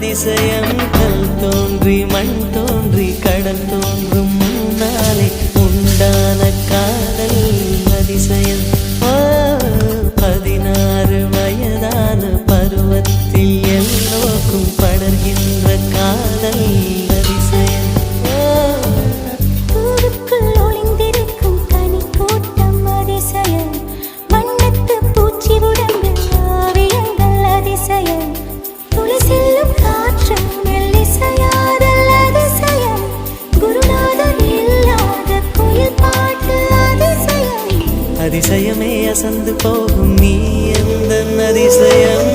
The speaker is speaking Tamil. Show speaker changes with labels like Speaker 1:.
Speaker 1: அதிசயம் கல் தோன்றி மண் தோன்றி கடல் தோன்றும் முன்னாலே உண்டான காதல் அதிசயம் 16 வயதான பருவத்தில் எல்லோருக்கும் படர்கின்ற காதல் அதிசயம்
Speaker 2: பூவுக்குள் ஒளிந்திருக்கும் கனி கூட்டம் அதிசயம் வண்ணத்து பூச்சி உடம்பு ஆவியங்கள் அதிசயம் துளி செல்லும் காற்று மெல்லிசையாதல் அதிசயம் குருநாதன் இல்லாத குயில் பாட்டு அதிசயம்
Speaker 1: அதிசயமே அசந்து போகும் நீ எந்த அதிசயம்